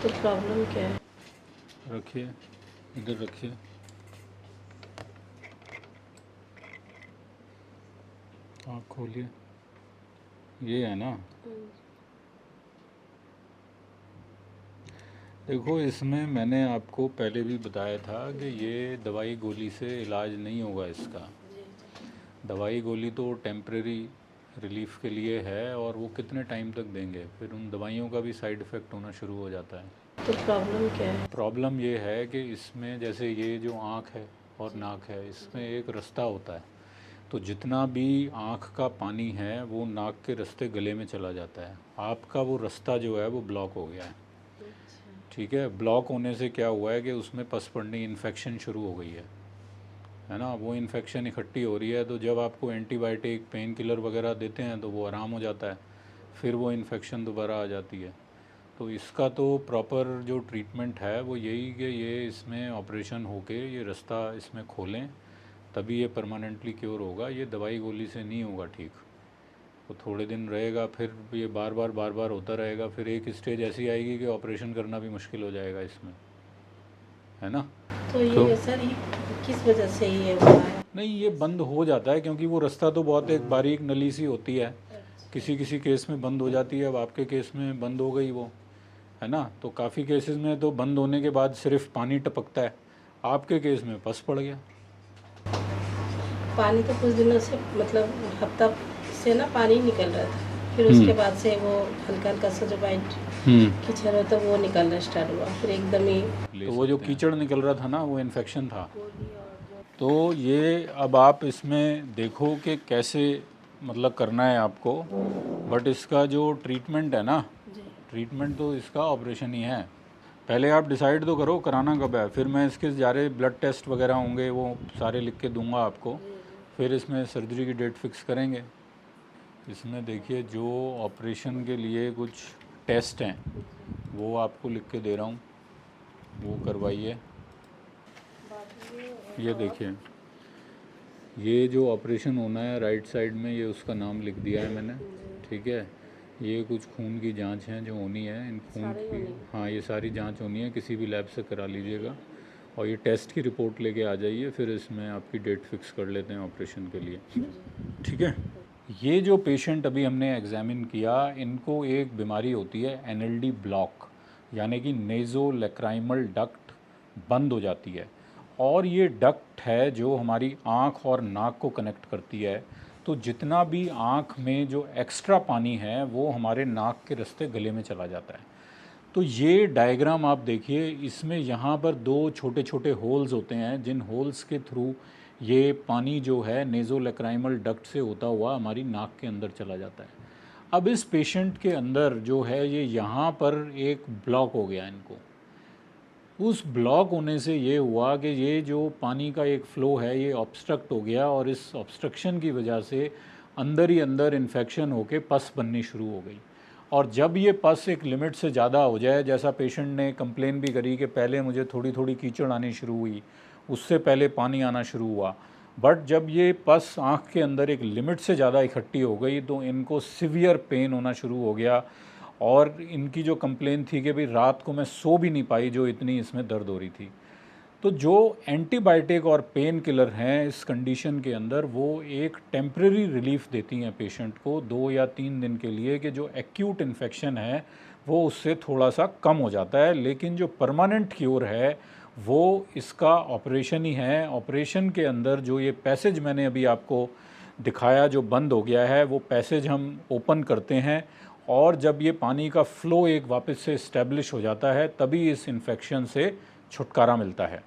तो प्रॉब्लम क्या है? रखिए, इधर रखिए। आँख खोलिए। ये है ना? देखो, इसमें मैंने आपको पहले भी बताया था कि ये दवाई गोली से इलाज नहीं होगा इसका। दवाई गोली तो टेम्परेरी रिलीफ के लिए है, और वो कितने टाइम तक देंगे, फिर उन दवाइयों का भी साइड इफ़ेक्ट होना शुरू हो जाता है। तो प्रॉब्लम क्या है? प्रॉब्लम ये है कि इसमें जैसे ये जो आँख है और नाक है, इसमें एक रास्ता होता है, तो जितना भी आँख का पानी है वो नाक के रास्ते गले में चला जाता है। आपका वो रास्ता जो है वो ब्लॉक हो गया है। ठीक है, ब्लॉक होने से क्या हुआ है कि उसमें पस पड़नी, इन्फेक्शन शुरू हो गई है ना? वो इन्फेक्शन इकट्ठी हो रही है, तो जब आपको एंटीबायोटिक, पेन किलर वगैरह देते हैं तो वो आराम हो जाता है, फिर वो इन्फेक्शन दोबारा आ जाती है। तो इसका तो प्रॉपर जो ट्रीटमेंट है वो यही कि ये इसमें ऑपरेशन होके ये रास्ता इसमें खोलें, तभी ये परमानेंटली क्योर होगा। ये दवाई गोली से नहीं होगा ठीक। वो थोड़े दिन रहेगा, फिर ये बार बार होता रहेगा, फिर एक स्टेज ऐसी आएगी कि ऑपरेशन करना भी मुश्किल हो जाएगा इसमें, है ना? तो ये सर ये किस वजह से ये हुआ है? नहीं, ये बंद हो जाता है क्योंकि वो रास्ता तो बहुत एक बारीक नली सी होती है, किसी किसी केस में बंद हो जाती है। अब आपके केस में बंद हो गई वो, है ना? तो काफ़ी केसेस में तो बंद होने के बाद सिर्फ पानी टपकता है, आपके केस में पस पड़ गया। पानी तो कुछ दिनों से, मतलब हफ्ता से ना पानी निकल रहा था, फिर उसके बाद से वो हल्का हल्का सा जो वाइट कीचड़ होता है वो निकलना स्टार्ट हुआ, फिर एकदम ही। तो वो जो कीचड़ निकल रहा था ना, वो इन्फेक्शन था। तो ये अब आप इसमें देखो कि कैसे मतलब करना है आपको, बट इसका जो ट्रीटमेंट है ना, ट्रीटमेंट तो इसका ऑपरेशन ही है। पहले आप डिसाइड तो करो कराना कब है, फिर मैं इसके सारे ब्लड टेस्ट वगैरह होंगे वो सारे लिख के दूंगा आपको, फिर इसमें सर्जरी की डेट फिक्स करेंगे। इसमें देखिए जो ऑपरेशन के लिए कुछ टेस्ट हैं वो आपको लिख के दे रहा हूँ, वो करवाइए। ये देखिए, ये जो ऑपरेशन होना है राइट साइड में, ये उसका नाम लिख दिया है मैंने। ठीक है, ये कुछ खून की जांच हैं जो होनी है, इन खून की, हाँ ये सारी जांच होनी है, किसी भी लैब से करा लीजिएगा, और ये टेस्ट की रिपोर्ट लेके आ जाइए, फिर इसमें आपकी डेट फिक्स कर लेते हैं ऑपरेशन के लिए। ठीक है, ये जो पेशेंट अभी हमने एग्जामिन किया, इनको एक बीमारी होती है एनएलडी ब्लॉक, यानी कि नेज़ोलैक्राइमल डक्ट बंद हो जाती है, और ये डक्ट है जो हमारी आँख और नाक को कनेक्ट करती है। तो जितना भी आँख में जो एक्स्ट्रा पानी है वो हमारे नाक के रास्ते गले में चला जाता है। तो ये डायग्राम आप देखिए, इसमें यहाँ पर दो छोटे छोटे होल्स होते हैं, जिन होल्स के थ्रू ये पानी जो है नेज़ोलैक्राइमल डक्ट से होता हुआ हमारी नाक के अंदर चला जाता है। अब इस पेशेंट के अंदर जो है ये यहाँ पर एक ब्लॉक हो गया इनको। उस ब्लॉक होने से ये हुआ कि ये जो पानी का एक फ़्लो है ये ऑब्स्ट्रक्ट हो गया, और इस ऑब्स्ट्रक्शन की वजह से अंदर ही अंदर इन्फेक्शन होके पस बननी शुरू हो गई। और जब ये पस एक लिमिट से ज़्यादा हो जाए, जैसा पेशेंट ने कंप्लेन भी करी कि पहले मुझे थोड़ी थोड़ी कीचड़ आनी शुरू हुई, उससे पहले पानी आना शुरू हुआ, बट जब ये पस आँख के अंदर एक लिमिट से ज़्यादा इकट्ठी हो गई तो इनको सीवियर पेन होना शुरू हो गया। और इनकी जो कंप्लेन थी कि भाई रात को मैं सो भी नहीं पाई, जो इतनी इसमें दर्द हो रही थी। तो जो एंटीबायोटिक और पेन किलर हैं इस कंडीशन के अंदर, वो एक टेम्परेरी रिलीफ देती हैं पेशेंट को 2 या 3 दिन के लिए, कि जो एक्यूट इन्फेक्शन है वो उससे थोड़ा सा कम हो जाता है। लेकिन जो परमानेंट क्योर है वो इसका ऑपरेशन ही है। ऑपरेशन के अंदर जो ये पैसेज मैंने अभी आपको दिखाया जो बंद हो गया है, वो पैसेज हम ओपन करते हैं, और जब ये पानी का फ़्लो एक वापस से इस्टेब्लिश हो जाता है, तभी इस इन्फेक्शन से छुटकारा मिलता है।